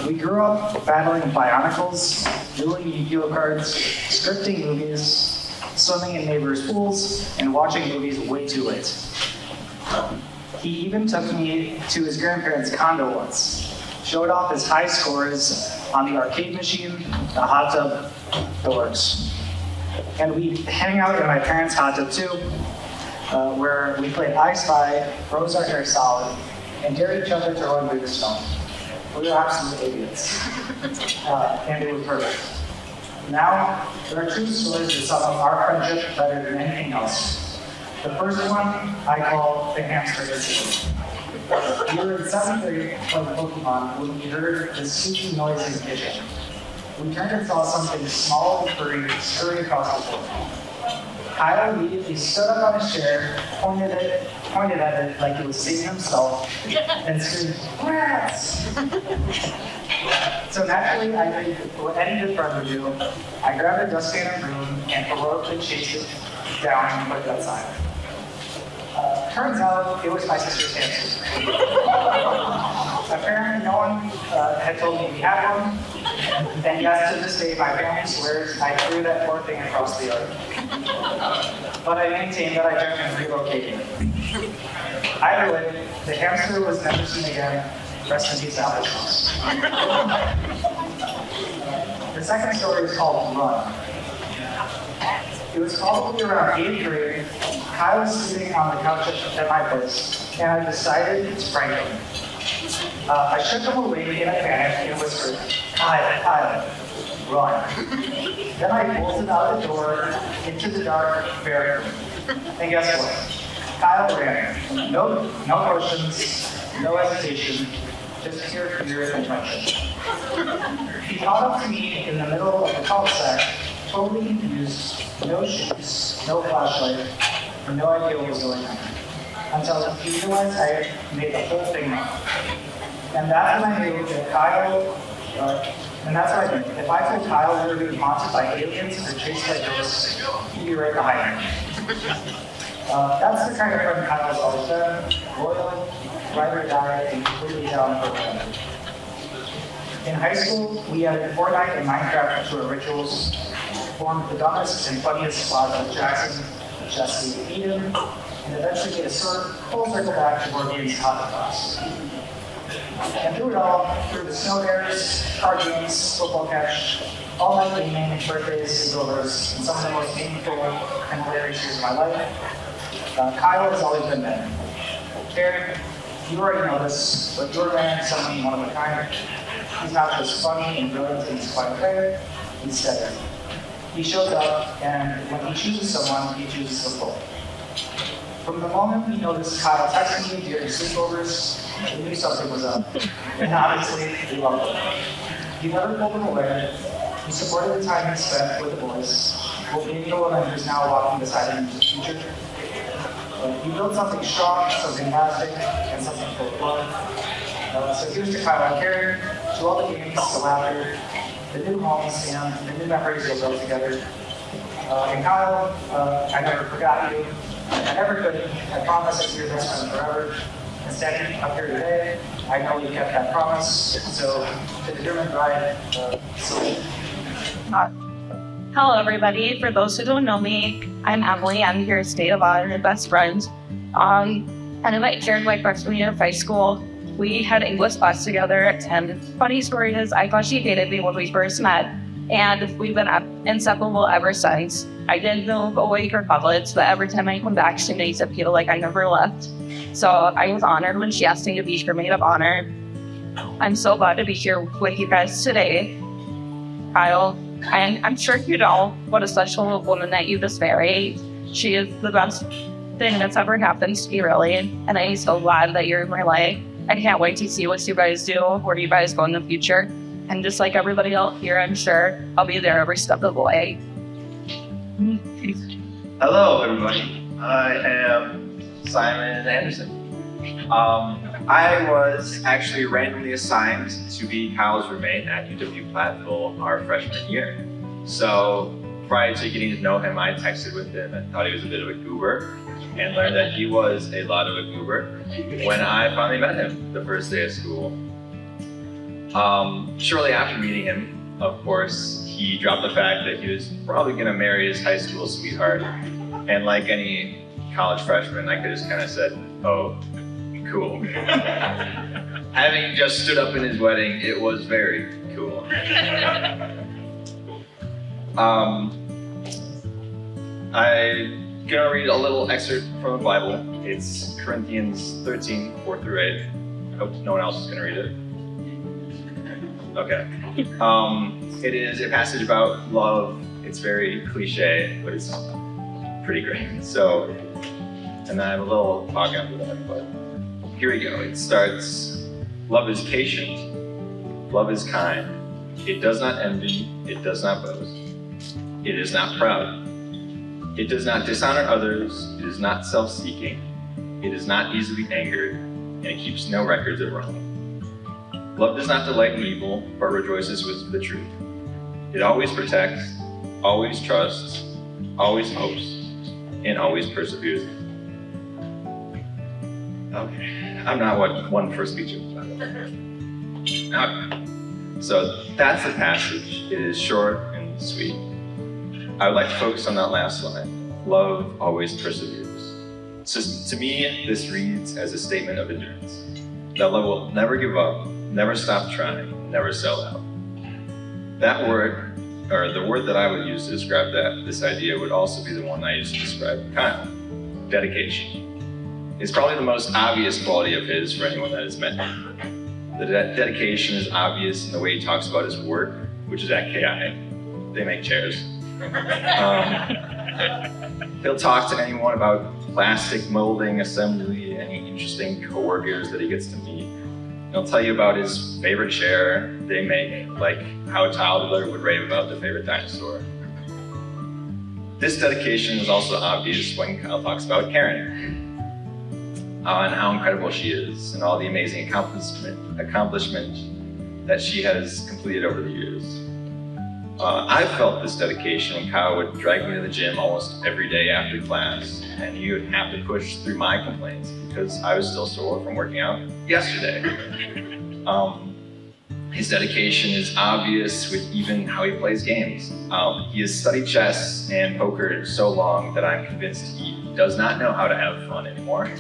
We grew up battling Bionicles, dueling Yu-Gi-Oh cards, scripting movies, swimming in neighbors' pools, and watching movies way too late. He even took me to his grandparents' condo once, showed off his high scores on the arcade machine, the hot tub, the works. And we'd hang out in my parents' hot tub too, where we played I Spy, froze our hair solid, and dared each other to run through the snow. We were absolute idiots. And it was perfect. Now, there are two stories that sum up our friendship better than anything else. The first one I call the hamster incident. We were in 7th grade playing Pokemon when we heard this squeaky noise in the kitchen. We turned and saw something small and furry scurry across the floor. Kyle immediately stood up on his chair, pointed at it like he was seeing himself, and screamed, "Rats!" So naturally, I did what any good friend would do. I grabbed a dustpan and broom and heroically chased it down and put it outside. Turns out it was my sister's hamster. Apparently, no one had told me we had one, and yes, to this day, my family swears I threw that poor thing across the yard. But I maintain that I gently relocated it. Either way, the hamster was never seen again. Rest in peace, Alex. The second story is called Run. It was probably around 8th grade. Kyle was sitting on the couch at my place, and I decided to prank him. I shook him away in a panic and whispered, Kyle, run. Then I bolted out the door into the dark barefoot. And guess what? Kyle ran. No questions, no hesitation, just pure fear and tension. He caught up to me in the middle of the cul-de-sac, totally confused, no shoes, no flashlight, and no idea what was going on. Until he realized I had made the whole thing up. And that's when I knew that Kyle, and that's what I knew. If I told Kyle we were being haunted by aliens or chased by ghosts, he'd be right behind me. That's the kind of friend Kyle's always been, loyal, ride or die, and completely down for whatever. In high school, we added Fortnite and Minecraft to our rituals, formed the dumbest and funniest squads with Jackson, Jesse, and Eden, and eventually made a full circle back to board games hot class. And through it all, through the snow dares, card games, football catch, all-night gaming, birthdays, sleepovers, and some of the most meaningful and hilarious years of my life, Kyle has always been there. Karen, you already know this, but your man is someone one of a kind. He's not just funny and brilliant in his quiet way, he's steady. He shows up, and when he chooses someone, he chooses the full. From the moment we noticed Kyle texting me during sleepovers, we knew something was up. And honestly, we loved him. He never pulled him away. He supported the time he spent with the boys, while being the one who's now walking beside him into the future. He built something strong, something lasting, and something full of love. So here's to Kyle and Karen, to all the games, the laughter, the new homes, and the new memories you'll build together. And Kyle, I never forgot you. I never could. I promise I'll be your best friend forever. And standing up here today, I know you kept that promise. So, to the German bride, salute. Hello, everybody. For those who don't know me, I'm Emily. I'm your State of Honor best friend. And I met Karen my freshman year of high school. We had English class together, and funny story is, I thought she hated me when we first met, and we've been inseparable ever since. I did move away for college, but every time I come back, she makes it feel like I never left. So I was honored when she asked me to be her maid of honor. I'm so glad to be here with you guys today. Kyle, I'm sure you know what a special woman that you just married. She is the best thing that's ever happened to me, really, and I'm so glad that you're in my life. I can't wait to see what you guys do, where you guys go in the future. And just like everybody else here, I'm sure I'll be there every step of the way. Hello, everybody. I am Simon Anderson. I was actually randomly assigned to be Kyle's roommate at UW-Platteville our freshman year. So prior to getting to know him, I texted with him and thought he was a bit of a goober, and learned that he was a lot of a goober when I finally met him the first day of school. Shortly after meeting him, of course, he dropped the fact that he was probably going to marry his high school sweetheart. And like any college freshman, I could just kind of said, oh, cool. Having just stood up in his wedding, it was very cool. I'm gonna read a little excerpt from the Bible. It's Corinthians 13, 4 through 8. I hope no one else is gonna read it. Okay. It is a passage about love. It's very cliche, but it's pretty great. So, and I have a little talk after that, but here we go. It starts, love is patient, love is kind. It does not envy, it does not boast. It is not proud. It does not dishonor others, it is not self-seeking. It is not easily angered, and it keeps no records of wrong. Love does not delight in evil, but rejoices with the truth. It always protects, always trusts, always hopes, and always perseveres. Okay, I'm not one for speech. Okay. So that's the passage. It is short and sweet. I would like to focus on that last line. Love always perseveres. So to me, this reads as a statement of endurance. That love will never give up, never stop trying, never sell out. That word, or the word that I would use to describe this idea would also be the one I use to describe Kyle. Dedication. It's probably the most obvious quality of his for anyone that has met him. The dedication is obvious in the way he talks about his work, which is at KI. They make chairs. He'll talk to anyone about plastic molding assembly, any interesting coworkers that he gets to meet. He'll tell you about his favorite chair they make, like how a toddler would rave about their favorite dinosaur. This dedication is also obvious when Kyle talks about Karen and how incredible she is and all the amazing accomplishment that she has completed over the years. I felt this dedication when Kyle would drag me to the gym almost every day after class, and he would have to push through my complaints because I was still sore from working out yesterday. His dedication is obvious with even how he plays games. He has studied chess and poker so long that I'm convinced he does not know how to have fun anymore.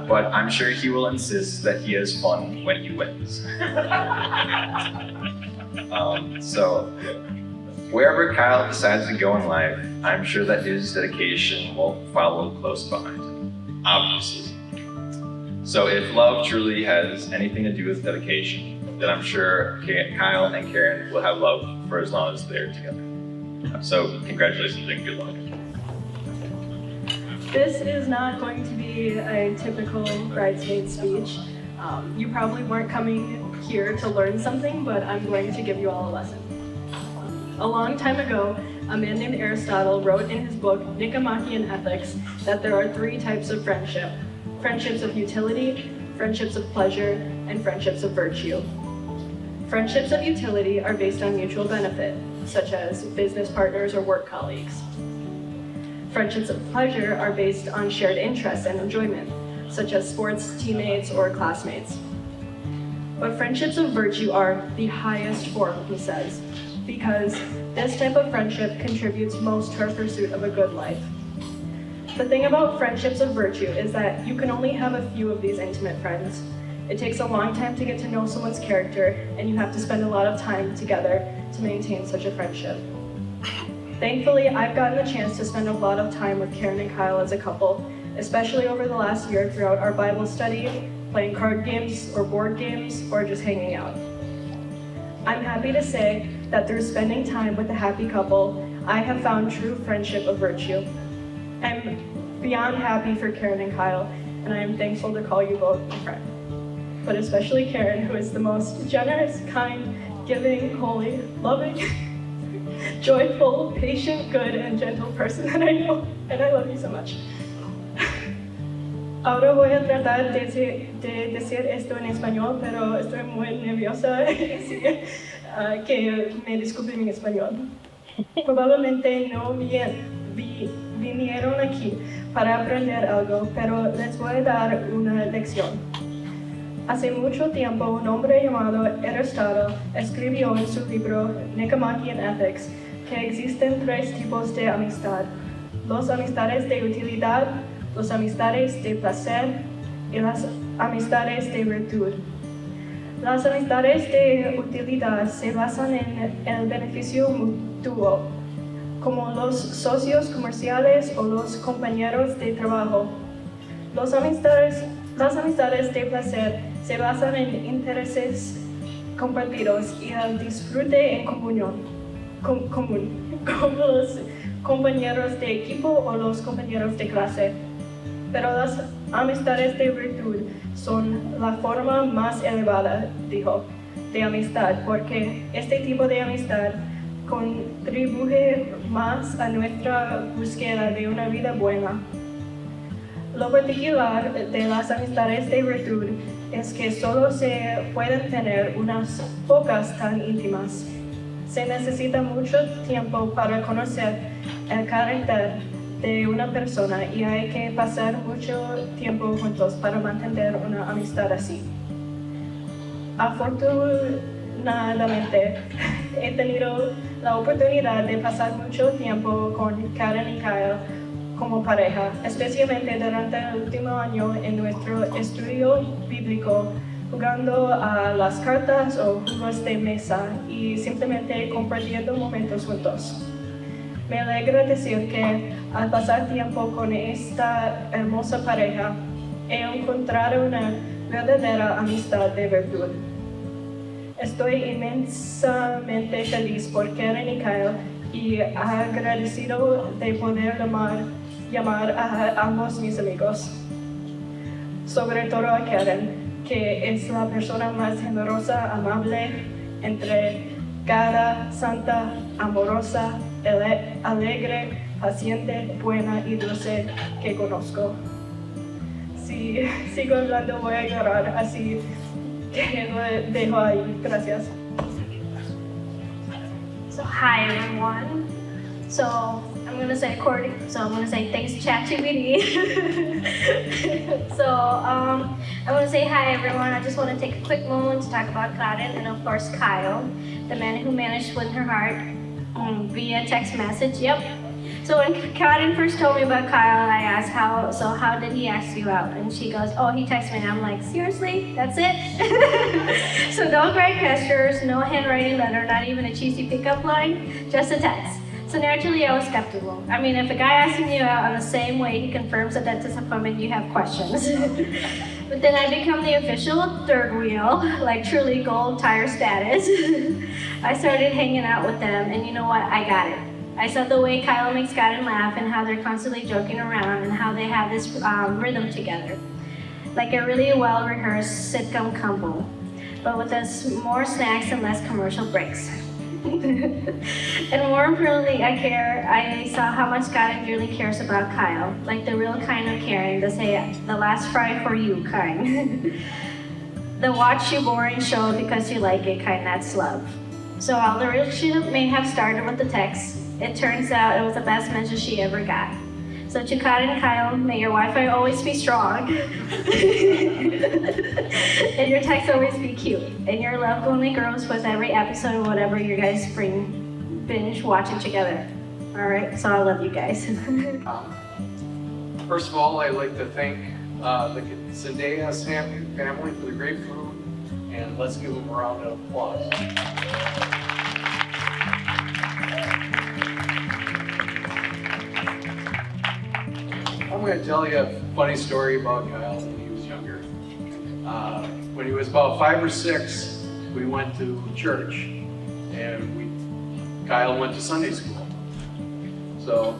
But I'm sure he will insist that he has fun when he wins. So wherever Kyle decides to go in life, I'm sure that his dedication will follow close behind him, obviously. So if love truly has anything to do with dedication, then I'm sure Kyle and Karen will have love for as long as they're together. So congratulations and good luck. This is not going to be a typical bridesmaid speech. You probably weren't coming here to learn something, but I'm going to give you all a lesson. A long time ago, a man named Aristotle wrote in his book, Nicomachean Ethics, that there are 3 types of friendship: friendships of utility, friendships of pleasure, and friendships of virtue. Friendships of utility are based on mutual benefit, such as business partners or work colleagues. Friendships of pleasure are based on shared interests and enjoyment, such as sports teammates or classmates. But friendships of virtue are the highest form, he says, because this type of friendship contributes most to our pursuit of a good life. The thing about friendships of virtue is that you can only have a few of these intimate friends. It takes a long time to get to know someone's character, and you have to spend a lot of time together to maintain such a friendship. Thankfully, I've gotten the chance to spend a lot of time with Karen and Kyle as a couple, especially over the last year throughout our Bible study, playing card games or board games, or just hanging out. I'm happy to say that through spending time with a happy couple, I have found true friendship of virtue. I'm beyond happy for Karen and Kyle, and I am thankful to call you both a friend. But especially Karen, who is the most generous, kind, giving, holy, loving, joyful, patient, good, and gentle person that I know, and I love you so much. Ahora voy a tratar de decir esto en español, pero estoy muy nerviosa, así que me disculpen mi español. Probablemente no vinieron aquí para aprender algo, pero les voy a dar una lección. Hace mucho tiempo, un hombre llamado Aristotle escribió en su libro Nicomachean Ethics que existen tres tipos de amistad: las amistades de utilidad, las amistades de placer y las amistades de virtud. Las amistades de utilidad se basan en el beneficio mutuo, como los socios comerciales o los compañeros de trabajo. Las amistades de placer se basan en intereses compartidos y el disfrute en común, como los compañeros de equipo o los compañeros de clase. Pero las amistades de virtud son la forma más elevada, dijo, de amistad, porque este tipo de amistad contribuye más a nuestra búsqueda de una vida buena. Lo particular de las amistades de virtud es que solo se pueden tener unas pocas tan íntimas. Se necesita mucho tiempo para conocer el carácter de una persona y hay que pasar mucho tiempo juntos para mantener una amistad así. Afortunadamente, he tenido la oportunidad de pasar mucho tiempo con Karen y Kyle como pareja, especialmente durante el último año en nuestro estudio bíblico, jugando a las cartas o juegos de mesa y simplemente compartiendo momentos juntos. Me alegra decir que al pasar tiempo con esta hermosa pareja, he encontrado una verdadera amistad de virtud. Estoy inmensamente feliz por Karen y Kyle y agradecido de poder llamar a ambos mis amigos. Sobre todo a Karen, que es la persona más generosa, amable, entregada, santa, amorosa, alegre, paciente, buena y dulce que conozco. Si sigo hablando voy a llorar, así que lo dejo ahí. Gracias. So hi everyone. So I'm gonna say thanks ChatGPT. I'm gonna say hi everyone. I just want to take a quick moment to talk about Karen and of course Kyle, the man who managed to win her heart via text message. Yep. So when Karen first told me about Kyle, I asked how did he ask you out? And she goes, oh, he texted me. And I'm like, seriously? That's it? So no grand gestures, no handwriting letter, not even a cheesy pickup line, just a text. So naturally, I was skeptical. I mean, if a guy asking you out on the same way he confirms a dentist appointment, you have questions. But then I become the official third wheel, like truly gold tire status. I started hanging out with them, and you know what? I got it. I saw the way Kyle makes Karen laugh and how they're constantly joking around and how they have this rhythm together. Like a really well-rehearsed sitcom combo, but with more snacks and less commercial breaks. And more importantly, I saw how much Karen really cares about Kyle, like the real kind of caring, the say, the last fry for you kind. The watch you boring show because you like it kind, that's love. So while the relationship may have started with the text, it turns out it was the best message she ever got. So to Karen and Kyle, may your Wi-Fi always be strong, and your texts always be cute, and your love only grows with every episode of whatever you guys binge watching together. All right, so I love you guys. First of all, I'd like to thank the Zendaya family for the great food, and let's give them a round of applause. I'm going to tell you a funny story about Kyle when he was younger. When he was about 5 or 6, we went to church, and Kyle went to Sunday school. So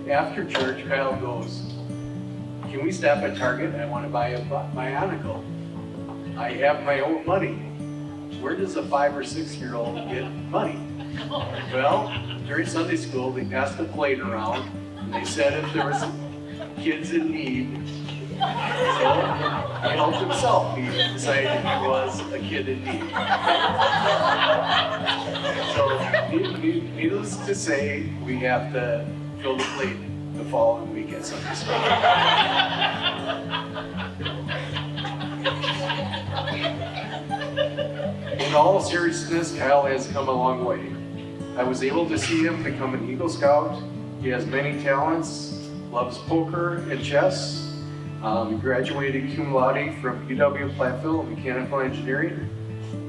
after church, Kyle goes, "Can we stop at Target? I want to buy a Bionicle. I have my own money." Where does a 5 or 6-year-old get money? Well, during Sunday school, they passed the plate around. They said if there was kids in need, so he helped himself. He decided he was a kid in need. So, needless to say, we have to fill the plate the following week at Sunday school. all seriousness, Kyle has come a long way. I was able to see him become an Eagle Scout. He has many talents, loves poker and chess. He graduated cum laude from UW-Platteville in mechanical engineering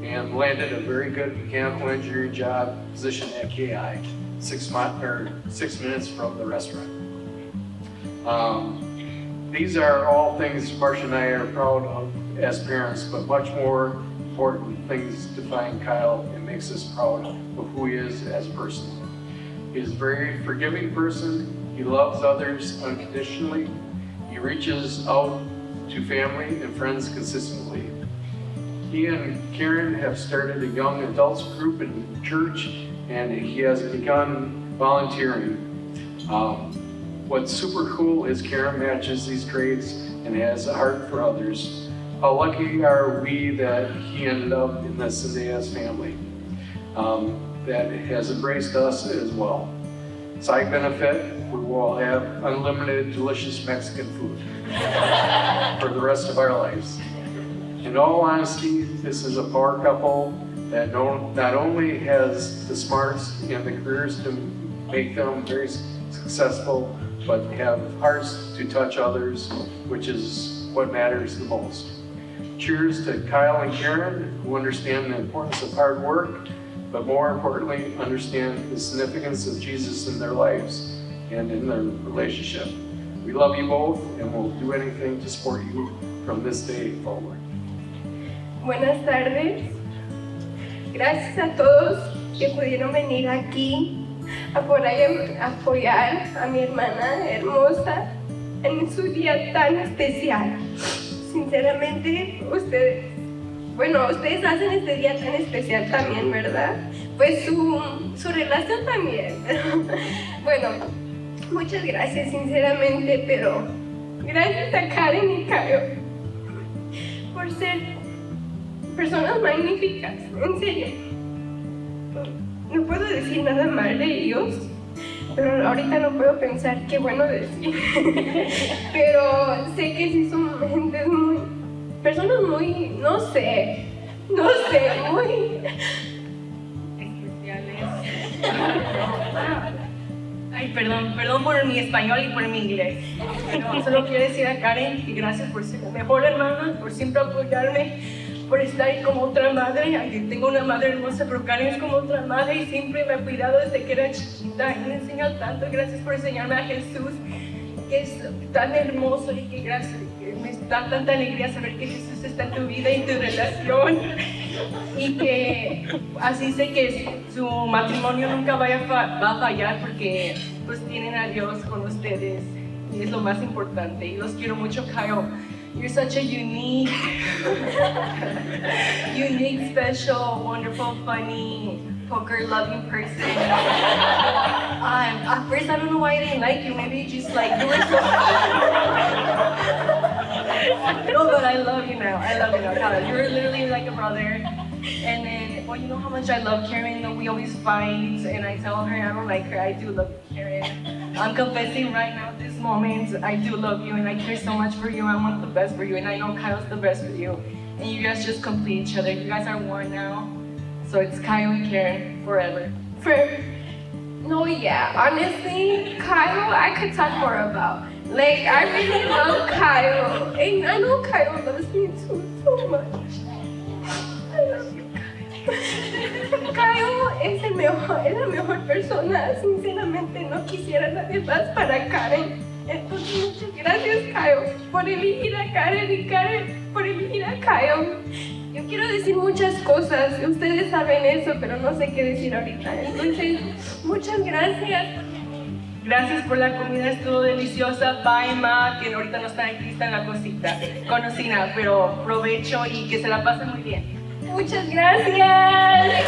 and landed a very good mechanical engineering job position at KI, 6 minutes from the restaurant. These are all things Marcia and I are proud of as parents, but much more important things define Kyle and makes us proud of who he is as a person. He is a very forgiving person. He loves others unconditionally. He reaches out to family and friends consistently. He and Karen have started a young adults group in church, and he has begun volunteering. What's super cool is Karen matches these traits and has a heart for others. How lucky are we that he ended up in the Cendejas family that has embraced us as well. Side benefit, we will have unlimited delicious Mexican food for the rest of our lives. In all honesty, this is a power couple that not only has the smarts and the careers to make them very successful, but have hearts to touch others, which is what matters the most. Cheers to Kyle and Karen, who understand the importance of hard work, but more importantly, understand the significance of Jesus in their lives and in their relationship. We love you both and we'll do anything to support you from this day forward. Buenas tardes. Gracias a todos que pudieron venir aquí a apoyar a mi hermana hermosa en su día tan especial. Sinceramente, ustedes hacen este día tan especial también, ¿verdad? Pues su relación también. Bueno, muchas gracias, sinceramente, pero gracias a Karen y Caio por ser personas magníficas, en serio. No puedo decir nada mal de ellos, pero ahorita no puedo pensar qué bueno decir. Pero sé que sí son personas muy, no sé, muy Especiales. Ay, perdón por mi español y por mi inglés. Pero solo quiero decir a Karen que gracias por ser la mejor hermana, por siempre apoyarme, por estar ahí como otra madre. Aunque tengo una madre hermosa, pero Karen es como otra madre y siempre me ha cuidado desde que era chiquita y me enseña tanto. Gracias por enseñarme a Jesús, que es tan hermoso y que gracias, que me da tanta alegría saber que Jesús está en tu vida y en tu relación. Y que así sé que su matrimonio nunca va a fallar porque pues tienen a Dios con ustedes y es lo más importante. Y los quiero mucho, Kyle. You're such a unique, special, wonderful, funny, poker-loving person. At first, I don't know why I didn't like you. Maybe just like you were so. No, but I love you now. Kyle. You're literally like a brother. And then, well, you know how much I love Karen. Though we always fight, and I tell her I don't like her. I do love Karen. I'm confessing right now, this moment, I do love you, and I care so much for you. I want the best for you, and I know Kyle's the best for you. And you guys just complete each other. You guys are one now. So it's Kyle and Karen forever. No, yeah, honestly, Kyle, I could talk more about. Like, I really love Kyle, and I know Kyle loves me too, so much. I love you, Kyle. Kyle es la mejor persona, sinceramente no quisiera nadie más para Karen. Entonces, muchas gracias, Kyle, por elegir a Karen y Karen por elegir a Kyle. Yo quiero decir muchas cosas, ustedes saben eso, pero no sé qué decir ahorita. Entonces, muchas gracias. Gracias por la comida, estuvo deliciosa. Bye, Ma, que ahorita no está aquí, está en la cocina, pero provecho y que se la pasen muy bien. Muchas gracias.